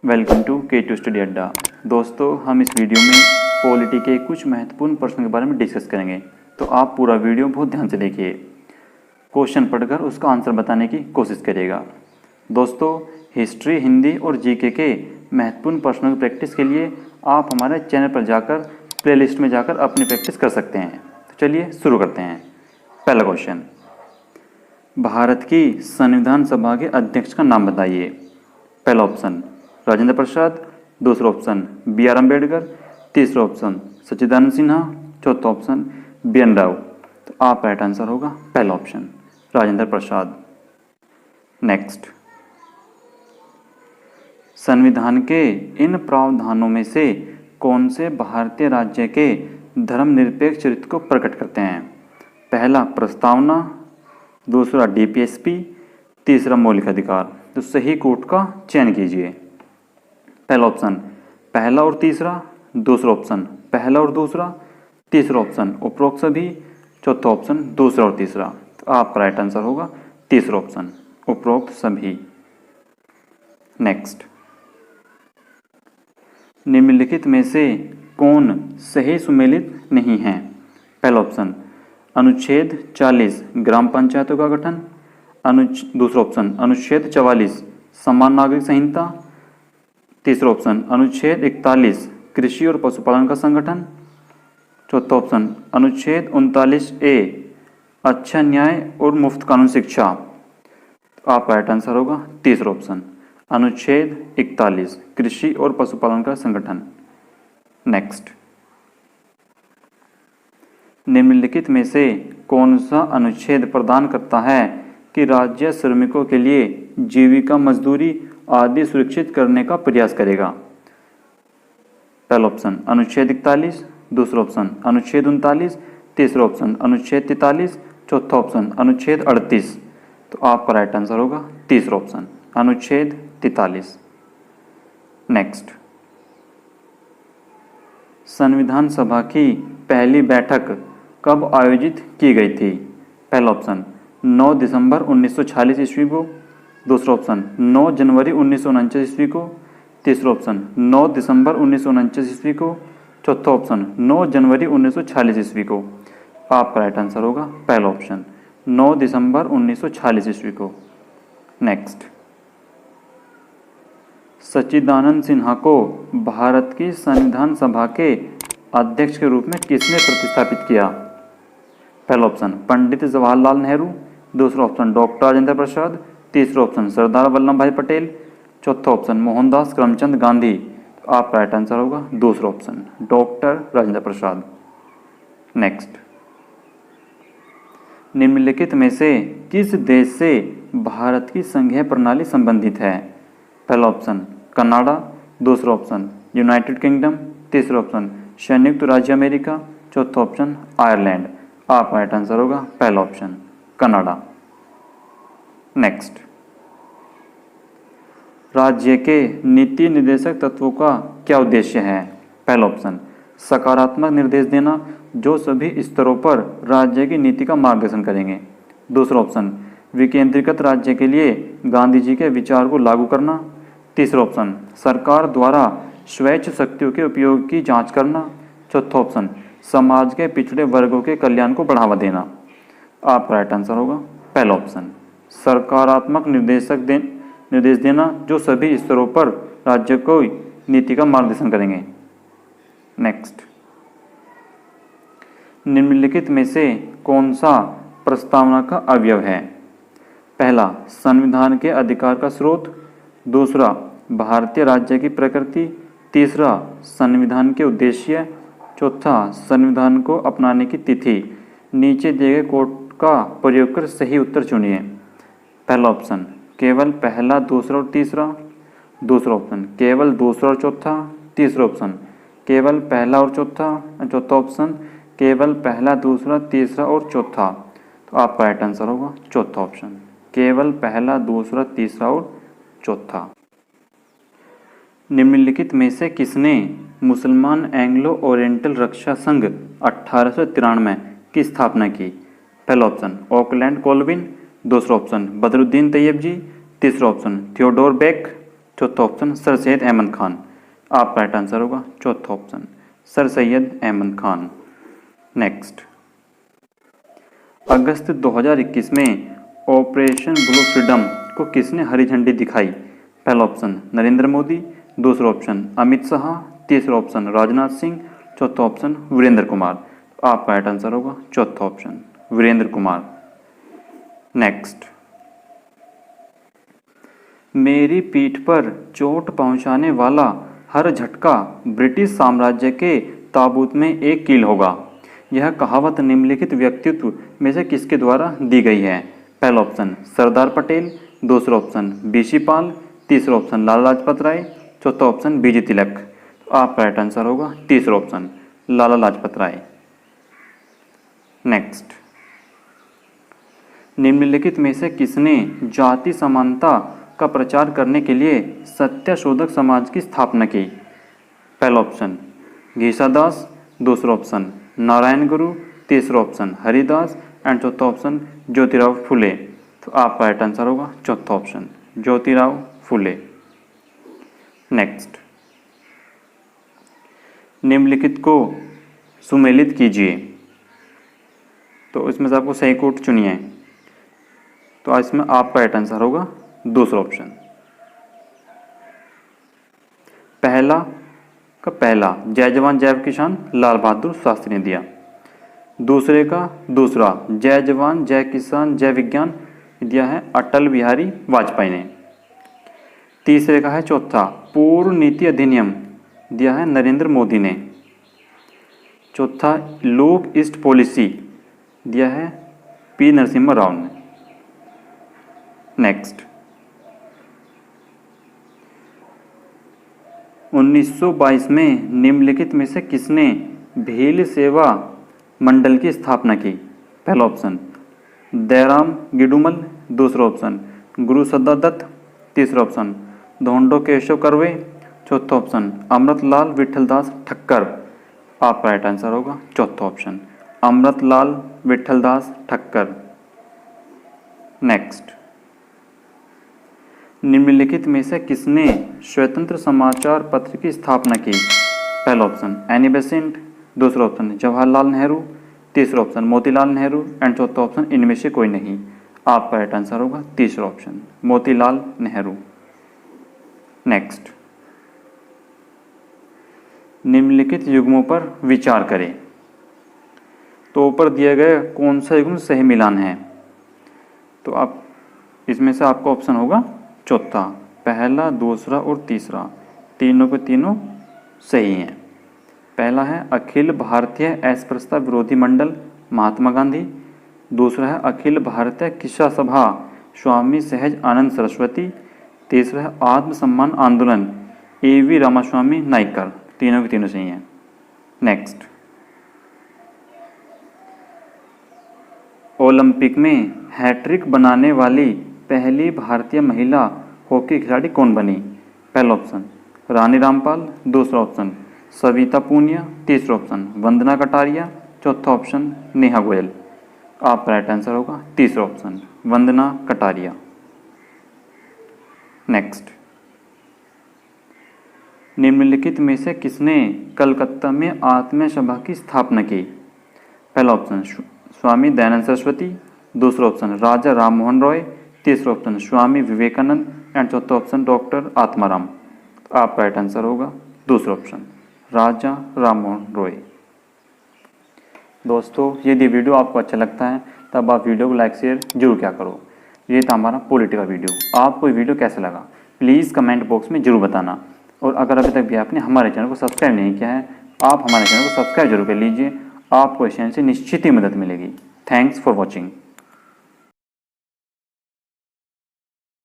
Welcome to K2 study अड्डा। दोस्तों, हम इस वीडियो में पॉलिटी के कुछ महत्वपूर्ण प्रश्नों के बारे में डिस्कस करेंगे, तो आप पूरा वीडियो बहुत ध्यान से देखिए। क्वेश्चन पढ़कर उसका आंसर बताने की कोशिश करिएगा। दोस्तों, हिस्ट्री, हिंदी और जीके के महत्वपूर्ण प्रश्नों की प्रैक्टिस के लिए आप हमारे चैनल पर जाकर प्लेलिस्ट में जाकर अपनी प्रैक्टिस कर सकते हैं। तो चलिए शुरू करते हैं। पहला क्वेश्चन, भारत की संविधान सभा के अध्यक्ष का नाम बताइए। पहला ऑप्शन राजेंद्र प्रसाद, दूसरा ऑप्शन B.R. अम्बेडकर, तीसरा ऑप्शन सच्चिदानंद सिन्हा, चौथा ऑप्शन B.N. राव। तो आप राइट आंसर होगा पहला ऑप्शन राजेंद्र प्रसाद। नेक्स्ट, संविधान के इन प्रावधानों में से कौन से भारतीय राज्य के धर्मनिरपेक्ष चरित्र को प्रकट करते हैं। पहला प्रस्तावना, दूसरा DPSP, तीसरा मौलिक अधिकार। तो सही कोट का चयन कीजिए। पहला ऑप्शन पहला और तीसरा, दूसरा ऑप्शन पहला और दूसरा, तीसरा ऑप्शन उपरोक्त सभी, चौथा ऑप्शन दूसरा और तीसरा। तो आपका राइट आंसर होगा तीसरा ऑप्शन उपरोक्त सभी। नेक्स्ट, निम्नलिखित में से कौन सही सुमेलित नहीं है। पहला ऑप्शन अनुच्छेद 40 ग्राम पंचायतों का गठन, दूसरा ऑप्शन अनुच्छेद 44 समान नागरिक संहिता, तीसरा ऑप्शन अनुच्छेद 41 कृषि और पशुपालन का संगठन, चौथा ऑप्शन अनुच्छेद 39A अच्छा न्याय और मुफ्त कानून शिक्षा। तो आपका राइट आंसर होगा तीसरा ऑप्शन अनुच्छेद 41 कृषि और पशुपालन का संगठन। नेक्स्ट, निम्नलिखित में से कौन सा अनुच्छेद प्रदान करता है कि राज्य श्रमिकों के लिए जीविका, मजदूरी आदि सुरक्षित करने का प्रयास करेगा। पहला ऑप्शन अनुच्छेद 41, दूसरा ऑप्शन अनुच्छेद 39, तीसरा ऑप्शन अनुच्छेद 43, चौथा ऑप्शन अनुच्छेद 38। तो आपका राइट आंसर होगा तीसरा ऑप्शन अनुच्छेद 43। नेक्स्ट, संविधान सभा की पहली बैठक कब आयोजित की गई थी। पहला ऑप्शन 9 दिसंबर 1946 ईस्वी को, दूसरा ऑप्शन 9 जनवरी 1949 ईस्वी को, तीसरा ऑप्शन 9 दिसंबर 1949 ईस्वी को, चौथा ऑप्शन 9 जनवरी 1946 ईस्वी को। आपका राइट आंसर होगा पहला ऑप्शन 9 दिसंबर 1946 ईस्वी को। नेक्स्ट, सच्चिदानंद सिन्हा को भारत की संविधान सभा के अध्यक्ष के रूप में किसने प्रतिस्थापित किया। पहला ऑप्शन पंडित जवाहरलाल नेहरू, दूसरा ऑप्शन डॉक्टर राजेंद्र प्रसाद, तीसरा ऑप्शन सरदार वल्लभ भाई पटेल, चौथा ऑप्शन मोहनदास करमचंद गांधी। तो आपका राइट आंसर होगा दूसरा option doctor Rajendra Prasad. Next, निम्नलिखित में से किस देश से भारत की संघीय प्रणाली संबंधित है। पहला ऑप्शन कनाडा, दूसरा ऑप्शन यूनाइटेड किंगडम, तीसरा ऑप्शन संयुक्त राज्य अमेरिका, चौथा ऑप्शन आयरलैंड। आपका राइट आंसर होगा पहला ऑप्शन कनाडा। नेक्स्ट, राज्य के नीति निर्देशक तत्वों का क्या उद्देश्य है। पहला ऑप्शन सकारात्मक निर्देश देना जो सभी स्तरों पर राज्य की नीति का मार्गदर्शन करेंगे, दूसरा ऑप्शन विकेंद्रीकृत राज्य के लिए गांधी जी के विचार को लागू करना, तीसरा ऑप्शन सरकार द्वारा स्वैच्छ शक्तियों के उपयोग की जांच करना, चौथा ऑप्शन समाज के पिछड़े वर्गों के कल्याण को बढ़ावा देना। आपका राइट आंसर होगा पहला ऑप्शन सकारात्मक निर्देश देना जो सभी स्तरों पर राज्य को नीति का मार्गदर्शन करेंगे। नेक्स्ट, निम्नलिखित में से कौन सा प्रस्तावना का अवयव है। पहला संविधान के अधिकार का स्रोत, दूसरा भारतीय राज्य की प्रकृति, तीसरा संविधान के उद्देश्य, चौथा संविधान को अपनाने की तिथि। नीचे दिए गए कोड का प्रयोग कर सही उत्तर चुनिए। पहला ऑप्शन केवल पहला, दूसरा और तीसरा, दूसरा ऑप्शन केवल दूसरा और चौथा, तीसरा ऑप्शन केवल पहला और चौथा, चौथा ऑप्शन केवल पहला, दूसरा, तीसरा और चौथा। तो आपका राइट आंसर होगा चौथा ऑप्शन केवल पहला, दूसरा, तीसरा और चौथा। निम्नलिखित में से किसने मुसलमान एंग्लो ओरिएंटल रक्षा संघ 1893 की स्थापना की। पहला ऑप्शन ऑकलैंड कोलविन, दूसरा ऑप्शन बदरुद्दीन तैयब जी, तीसरा ऑप्शन थियोडोर बेक, चौथा ऑप्शन सर सैयद अहमद खान। आपका राइट आंसर होगा चौथा option sir Syed Ahmad Khan. Next, अगस्त 2021 में ऑपरेशन ब्लू फ्रीडम को किसने हरी झंडी दिखाई? पहला ऑप्शन नरेंद्र मोदी, दूसरा ऑप्शन अमित शाह, तीसरा ऑप्शन राजनाथ सिंह, चौथा ऑप्शन वीरेंद्र कुमार। आपका राइट आंसर होगा चौथा ऑप्शन वीरेंद्र कुमार। नेक्स्ट, मेरी पीठ पर चोट पहुंचाने वाला हर झटका ब्रिटिश साम्राज्य के ताबूत में एक कील होगा। यह कहावत निम्नलिखित व्यक्तित्व में से किसके द्वारा दी गई है? पहला ऑप्शन सरदार पटेल, दूसरा ऑप्शन बीसी पाल, तीसरा ऑप्शन लाला लाजपत राय, चौथा ऑप्शन बीजी तिलक। तो आपका राइट आंसर होगा तीसरा ऑप्शन लाला लाजपत राय। नेक्स्ट, निम्नलिखित में से किसने जाति समानता का प्रचार करने के लिए सत्यशोधक समाज की स्थापना की? पहला ऑप्शन घीसादास, दूसरा ऑप्शन नारायण गुरु, तीसरा ऑप्शन हरिदास एंड चौथा ऑप्शन ज्योतिराव फुले। तो आपका राइट आंसर होगा चौथा ऑप्शन ज्योतिराव फुले। नेक्स्ट, निम्नलिखित को सुमेलित कीजिए। तो इसमें से आपको सही कोट चुनिए। तो इसमें आपका राइट आंसर होगा दूसरा ऑप्शन। पहला का पहला जय जवान जय किसान लाल बहादुर शास्त्री ने दिया। दूसरे का दूसरा जय जवान जय किसान जय विज्ञान दिया है अटल बिहारी वाजपेयी ने। तीसरे का है चौथा पूर्व नीति अधिनियम दिया है नरेंद्र मोदी ने। चौथा लूप ईस्ट पॉलिसी दिया है पी नरसिम्हा राव ने। नेक्स्ट, 1922 में निम्नलिखित में से किसने भील सेवा मंडल की स्थापना की? पहला ऑप्शन दयाराम गिडुमल, दूसरा ऑप्शन गुरु सद्दा दत्त, तीसरा ऑप्शन धोंडो केशव कर्वे, चौथा ऑप्शन अमृतलाल विठलदास ठक्कर। आपका राइट आंसर होगा चौथा ऑप्शन अमृतलाल विठलदास ठक्कर। नेक्स्ट, निम्नलिखित में से किसने स्वतंत्र समाचार पत्र की स्थापना की? पहला ऑप्शन एनी बेसेंट, दूसरा ऑप्शन जवाहरलाल नेहरू, तीसरा ऑप्शन मोतीलाल नेहरू एंड चौथा ऑप्शन इनमें से कोई नहीं। आपका राइट आंसर होगा तीसरा ऑप्शन मोतीलाल नेहरू। नेक्स्ट, निम्नलिखित युग्मों पर विचार करें। तो ऊपर दिया गया कौन सा युग्म सही मिलान है? तो आप इसमें से आपका ऑप्शन होगा चौथा, पहला दूसरा और तीसरा तीनों के तीनों सही हैं। पहला है अखिल भारतीय अस्पृश्यता विरोधी मंडल महात्मा गांधी, दूसरा है अखिल भारतीय किस्सा सभा स्वामी सहज आनंद सरस्वती, तीसरा है आत्मसम्मान आंदोलन AV रामास्वामी नाइकर। तीनों के तीनों सही हैं। नेक्स्ट, ओलंपिक में हैट्रिक बनाने वाली पहली भारतीय महिला हॉकी खिलाड़ी कौन बनी? पहला ऑप्शन रानी रामपाल, दूसरा ऑप्शन सविता पूनिया, तीसरा ऑप्शन वंदना कटारिया, चौथा ऑप्शन नेहा गोयल। आपका राइट आंसर होगा तीसरा ऑप्शन वंदना कटारिया। नेक्स्ट, निम्नलिखित में से किसने कलकत्ता में आत्मीय सभा की स्थापना की? पहला ऑप्शन स्वामी दयानंद सरस्वती, दूसरा ऑप्शन राजा राम मोहन रॉय, तीसरा ऑप्शन स्वामी विवेकानंद एंड चौथा ऑप्शन डॉक्टर आत्माराम। आपका राइट आंसर होगा दूसरा ऑप्शन राजा राम मोहन रॉय। दोस्तों, यदि वीडियो आपको अच्छा लगता है तब आप वीडियो को लाइक शेयर जरूर क्या करो। ये था हमारा पॉलिटी का वीडियो। आपको ये वीडियो कैसा लगा प्लीज़ कमेंट बॉक्स में जरूर बताना। और अगर अभी तक भी आपने हमारे चैनल को सब्सक्राइब नहीं किया है, आप हमारे चैनल को सब्सक्राइब जरूर कर लीजिए। आपको इस चैनल से निश्चित ही मदद मिलेगी। Thanks for watching.